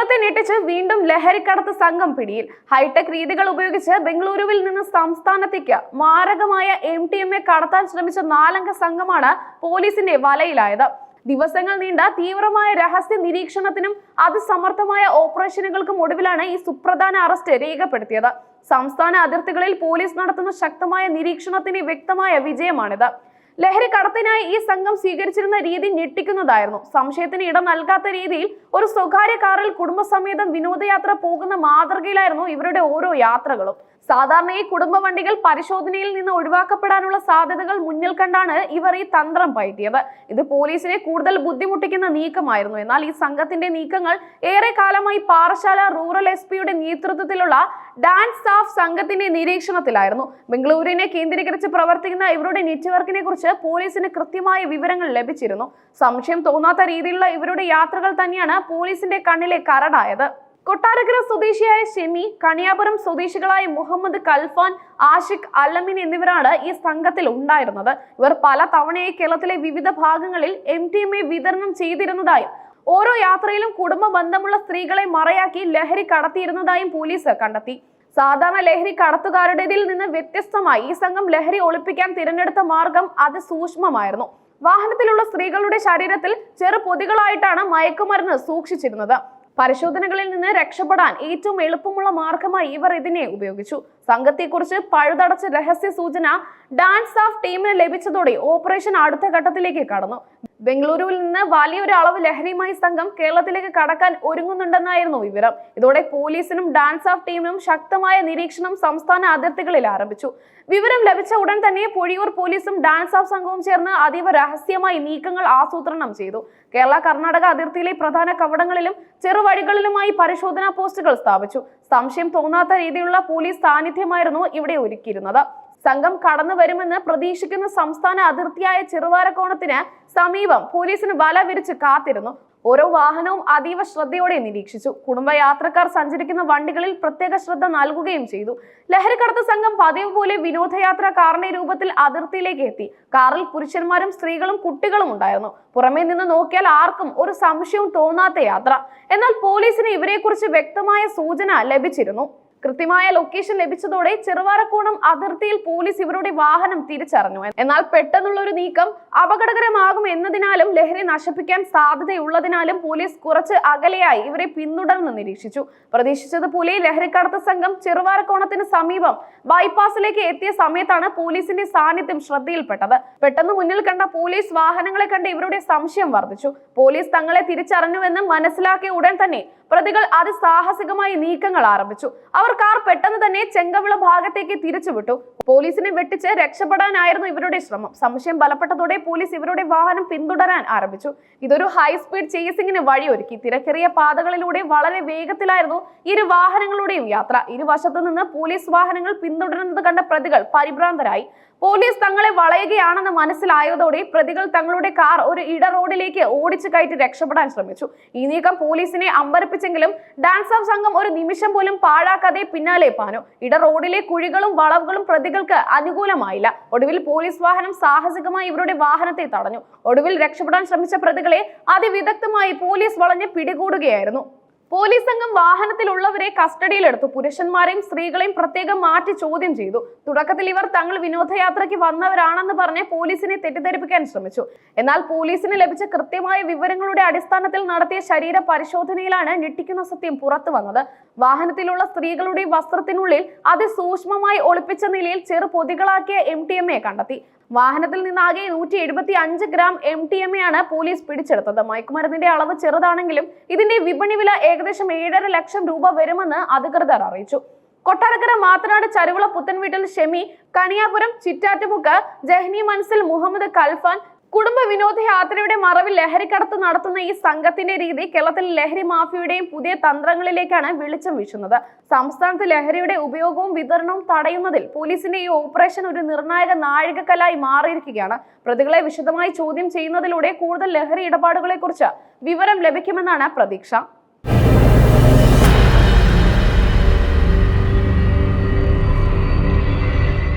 കേരളത്തെ ഞെട്ടിച്ച് വീണ്ടും ലഹരിക്കടത്ത് സംഘം പിടിയിൽ. ഹൈടെക് രീതികൾ ഉപയോഗിച്ച് ബംഗളൂരുവിൽ നിന്ന് സംസ്ഥാനത്തേക്ക് മാരകമായ MDMA കടത്താൻ ശ്രമിച്ച 4-അംഗ സംഘമാണ് പോലീസിന്റെ വലയിലായത്. ദിവസങ്ങൾ നീണ്ട തീവ്രമായ രഹസ്യ നിരീക്ഷണത്തിനും അതിസമർത്ഥമായ ഓപ്പറേഷനുകൾക്കും ഒടുവിലാണ് ഈ സുപ്രധാന അറസ്റ്റ് രേഖപ്പെടുത്തിയത്. സംസ്ഥാന അതിർത്തികളിൽ പോലീസ് നടത്തുന്ന ശക്തമായ നിരീക്ഷണത്തിന്റെ വ്യക്തമായ വിജയമാണിത്. ലഹരി കടത്തിനായി ഈ സംഘം സ്വീകരിച്ചിരുന്ന രീതി ഞെട്ടിക്കുന്നതായിരുന്നു. സംശയത്തിന് ഇടം നൽകാത്ത രീതിയിൽ ഒരു സ്വകാര്യ കാറിൽ കുടുംബസമേതം വിനോദയാത്ര പോകുന്ന മാതൃകയിലായിരുന്നു ഇവരുടെ ഓരോ യാത്രകളും. സാധാരണ ഈ കുടുംബ വണ്ടികൾ പരിശോധനയിൽ നിന്ന് ഒഴിവാക്കപ്പെടാനുള്ള സാധ്യതകൾ മുന്നിൽ കണ്ടാണ് ഇവർ ഈ തന്ത്രം പയറ്റിയത്. ഇത് പോലീസിനെ കൂടുതൽ ബുദ്ധിമുട്ടിക്കുന്ന നീക്കമായിരുന്നു. എന്നാൽ ഈ സംഘത്തിന്റെ നീക്കങ്ങൾ ഏറെ കാലമായി പാറശാല റൂറൽ SP-യുടെ നേതൃത്വത്തിലുള്ള ഡാൻസ് ഓഫ് സംഘത്തിന്റെ നിരീക്ഷണത്തിലായിരുന്നു. ബംഗളൂരുവിനെ കേന്ദ്രീകരിച്ച് പ്രവർത്തിക്കുന്ന ഇവരുടെ നെറ്റ്വർക്കിനെ കുറിച്ച് പോലീസിന് കൃത്യമായ വിവരങ്ങൾ ലഭിച്ചിരുന്നു. സംശയം തോന്നാത്ത രീതിയിലുള്ള ഇവരുടെ യാത്രകൾ തന്നെയാണ് പോലീസിന്റെ കണ്ണിലെ കരടായത്. കൊട്ടാരക്കര സ്വദേശിയായ ഷെമി, കണിയാപുരം സ്വദേശികളായ മുഹമ്മദ് കൽഫാൻ, ആഷിഖ്, അല്ലമീൻ എന്നിവരാണ് ഈ സംഘത്തിൽ ഉണ്ടായിരുന്നത്. ഇവർ പല തവണയായി കേരളത്തിലെ വിവിധ ഭാഗങ്ങളിൽ MDMA വിതരണം ചെയ്തിരുന്നതായും ഓരോ യാത്രയിലും കുടുംബ ബന്ധമുള്ള സ്ത്രീകളെ മറയാക്കി ലഹരി കടത്തിയിരുന്നതായും പോലീസ് കണ്ടെത്തി. സാധാരണ ലഹരി കടത്തുകാരുടേതിൽ നിന്ന് വ്യത്യസ്തമായി ഈ സംഘം ലഹരി ഒളിപ്പിക്കാൻ തിരഞ്ഞെടുത്ത മാർഗം അതിസൂക്ഷ്മമായിരുന്നു. വാഹനത്തിലുള്ള സ്ത്രീകളുടെ ശരീരത്തിൽ ചെറു പൊതികളായിട്ടാണ് മയക്കുമരുന്ന് സൂക്ഷിച്ചിരുന്നത്. പരിശോധനകളിൽ നിന്ന് രക്ഷപ്പെടാൻ ഏറ്റവും എളുപ്പമുള്ള മാർഗമായി ഇവർ ഇതിനെ ഉപയോഗിച്ചു. സംഘത്തെക്കുറിച്ച് പഴുതടച്ച രഹസ്യ സൂചന ഡാൻസ് ഓഫ് ടീമിന് ലഭിച്ചതോടെ ഓപ്പറേഷൻ അടുത്ത ഘട്ടത്തിലേക്ക് കടന്നു. ബംഗളൂരുവിൽ നിന്ന് വലിയൊരു അളവ് ലഹരിയുമായി സംഘം കേരളത്തിലേക്ക് കടക്കാൻ ഒരുങ്ങുന്നുണ്ടെന്നായിരുന്നു വിവരം. ഇതോടെ പോലീസിനും ഡാൻസ് ഓഫ് ടീമിനും ശക്തമായ നിരീക്ഷണം സംസ്ഥാന അതിർത്തികളിൽ ആരംഭിച്ചു. വിവരം ലഭിച്ച ഉടൻ തന്നെ പൊഴിയൂർ പോലീസും ഡാൻസ് ഓഫ് സംഘവും ചേർന്ന് അതീവ രഹസ്യമായി നീക്കങ്ങൾ ആസൂത്രണം ചെയ്തു. കേരള കർണാടക അതിർത്തിയിലെ പ്രധാന കവടങ്ങളിലും ചെറുവഴികളിലുമായി പരിശോധനാ പോസ്റ്റുകൾ സ്ഥാപിച്ചു. സംശയം തോന്നാത്ത രീതിയിലുള്ള പോലീസ് സാന്നിധ്യമായിരുന്നു ഇവിടെ ഒരുക്കിയിരുന്നത്. സംഘം കടന്നു വരുമെന്ന് പ്രതീക്ഷിക്കുന്ന സംസ്ഥാന അതിർത്തിയായ ചെറുവാരക്കോണത്തിന് സമീപം പോലീസിന് വല വിരിച്ച് കാത്തിരുന്നു. ഓരോ വാഹനവും അതീവ ശ്രദ്ധയോടെ നിരീക്ഷിച്ചു. കുടുംബയാത്രക്കാർ സഞ്ചരിക്കുന്ന വണ്ടികളിൽ പ്രത്യേക ശ്രദ്ധ നൽകുകയും ചെയ്തു. ലഹരിക്കടത്ത് സംഘം പതിവ് പോലെ വിനോദയാത്ര കാറിന്റെ രൂപത്തിൽ അതിർത്തിയിലേക്ക് എത്തി. കാറിൽ പുരുഷന്മാരും സ്ത്രീകളും കുട്ടികളും ഉണ്ടായിരുന്നു. പുറമേ നിന്ന് നോക്കിയാൽ ആർക്കും ഒരു സംശയവും തോന്നാത്ത യാത്ര. എന്നാൽ പോലീസിന് ഇവരെക്കുറിച്ച് വ്യക്തമായ സൂചന ലഭിച്ചിരുന്നു. കൃത്യമായ ലൊക്കേഷൻ ലഭിച്ചതോടെ ചെറുവാരക്കോണം അതിർത്തിയിൽ പോലീസ് ഇവരുടെ വാഹനം തിരിച്ചറിഞ്ഞു. എന്നാൽ പെട്ടെന്നുള്ള ഒരു നീക്കം അപകടകരമാകും എന്നതിനാലും ലഹരി നശിപ്പിക്കാൻ സാധ്യതയുള്ളതിനാലും പോലീസ് കുറച്ച് അകലെയായി ഇവരെ പിന്തുടർന്ന് നിരീക്ഷിച്ചു. പ്രതീക്ഷിച്ചതുപോലെ ലഹരിക്കടത്ത് സംഘം ചെറുവാരക്കോണത്തിന് സമീപം ബൈപ്പാസിലേക്ക് എത്തിയ സമയത്താണ് പോലീസിന്റെ സാന്നിധ്യം ശ്രദ്ധയിൽപ്പെട്ടത്. പെട്ടെന്ന് മുന്നിൽ കണ്ട പോലീസ് വാഹനങ്ങളെ കണ്ട് ഇവരുടെ സംശയം വർദ്ധിച്ചു. പോലീസ് തങ്ങളെ തിരിച്ചറിഞ്ഞുവെന്ന് മനസ്സിലാക്കിയ ഉടൻ തന്നെ പ്രതികൾ അതിസാഹസികമായി നീക്കങ്ങൾ ആരംഭിച്ചു. അവർ കാർ പെട്ടെന്ന് തന്നെ ചെങ്കവിള ഭാഗത്തേക്ക് തിരിച്ചുവിട്ടു. പോലീസിനെ വെട്ടിച്ച് രക്ഷപ്പെടാനായിരുന്നു ഇവരുടെ ശ്രമം. സംശയം ബലപ്പെട്ടതോടെ പോലീസ് ഇവരുടെ വാഹനം പിന്തുടരാൻ ആരംഭിച്ചു. ഇതൊരു ഹൈസ്പീഡ് ചേസിംഗിന് വഴിയൊരുക്കി. തിരക്കേറിയ പാതകളിലൂടെ വളരെ വേഗത്തിലായിരുന്നു ഇരു വാഹനങ്ങളുടെയും യാത്ര. ഇരുവശത്തു നിന്ന് പോലീസ് വാഹനങ്ങൾ പിന്തുടരുന്നത് കണ്ട പ്രതികൾ പരിഭ്രാന്തരായി. പോലീസ് തങ്ങളെ വളയുകയാണെന്ന് മനസ്സിലായതോടെ പ്രതികൾ തങ്ങളുടെ കാർ ഒരു ഇട റോഡിലേക്ക് ഓടിച്ചു കയറ്റി രക്ഷപ്പെടാൻ ശ്രമിച്ചു. ഈ നീക്കം പോലീസിനെ അമ്പരപ്പിച്ചെങ്കിലും ഡാൻസ് ഓഫ് സംഘം ഒരു നിമിഷം പോലും പാഴാക്കാതെ പിന്നാലെ പാഞ്ഞു. ഇട റോഡിലെ കുഴികളും വളവുകളും പ്രതികൾക്ക് അനുകൂലമായില്ല. ഒടുവിൽ പോലീസ് വാഹനം സാഹസികമായി ഇവരുടെ വാഹനത്തെ തടഞ്ഞു. ഒടുവിൽ രക്ഷപ്പെടാൻ ശ്രമിച്ച പ്രതികളെ അതിവിദഗ്ധമായി പോലീസ് വളഞ്ഞ് പിടികൂടുകയായിരുന്നു. പോലീസ് സംഘം വാഹനത്തിലുള്ളവരെ കസ്റ്റഡിയിലെടുത്തു. പുരുഷന്മാരെയും സ്ത്രീകളെയും പ്രത്യേകം മാറ്റി ചോദ്യം ചെയ്തു. തുടക്കത്തിൽ ഇവർ തങ്ങൾ വിനോദയാത്രയ്ക്ക് വന്നവരാണെന്ന് പറഞ്ഞ് പോലീസിനെ തെറ്റിദ്ധരിപ്പിക്കാൻ ശ്രമിച്ചു. എന്നാൽ പോലീസിന് ലഭിച്ച കൃത്യമായ വിവരങ്ങളുടെ അടിസ്ഥാനത്തിൽ നടത്തിയ ശരീര പരിശോധനയിലാണ് ഞെട്ടിക്കുന്ന സത്യം പുറത്തു വന്നത്. വാഹനത്തിലുള്ള സ്ത്രീകളുടെ വസ്ത്രത്തിനുള്ളിൽ അതിസൂക്ഷ്മമായി ഒളിപ്പിച്ച നിലയിൽ ചെറു പൊതികളാക്കിയ MDMA കണ്ടെത്തി. വാഹനത്തിൽ നിന്നാകെ 175 ഗ്രാം MDMA ആണ് പോലീസ് പിടിച്ചെടുത്തത്. മയക്കുമരുന്നിന്റെ അളവ് ചെറുതാണെങ്കിലും ഇതിന്റെ വിപണി വില ഏകദേശം 7.5 ലക്ഷം രൂപ വരുമെന്ന് അധികൃതർ അറിയിച്ചു. കൊട്ടാരക്കര മാത്തനാട് ചരുവിള പുത്തൻവീട്ടിൽ ഷെമി, കണിയാപുരം ചിറ്റാറ്റുമുക്ക് ജഹ്നി മൻസിൽ മുഹമ്മദ് കൽഫാൻ കുടുംബ വിനോദയാത്രയുടെ മറവിൽ ലഹരിക്കടത്ത് നടത്തുന്ന ഈ സംഘത്തിന്റെ രീതി കേരളത്തിൽ ലഹരി മാഫിയയുടെയും പുതിയ തന്ത്രങ്ങളിലേക്കാണ് വെളിച്ചം വീശുന്നത്. സംസ്ഥാനത്ത് ലഹരിയുടെ ഉപയോഗവും വിതരണവും തടയുന്നതിൽ പോലീസിന്റെ ഈ ഓപ്പറേഷൻ ഒരു നിർണായക നാഴികക്കല്ലായി മാറിയിരിക്കുകയാണ്. പ്രതികളെ വിശദമായി ചോദ്യം ചെയ്യുന്നതിലൂടെ കൂടുതൽ ലഹരി ഇടപാടുകളെ കുറിച്ച് വിവരം ലഭിക്കുമെന്നാണ് പ്രതീക്ഷ.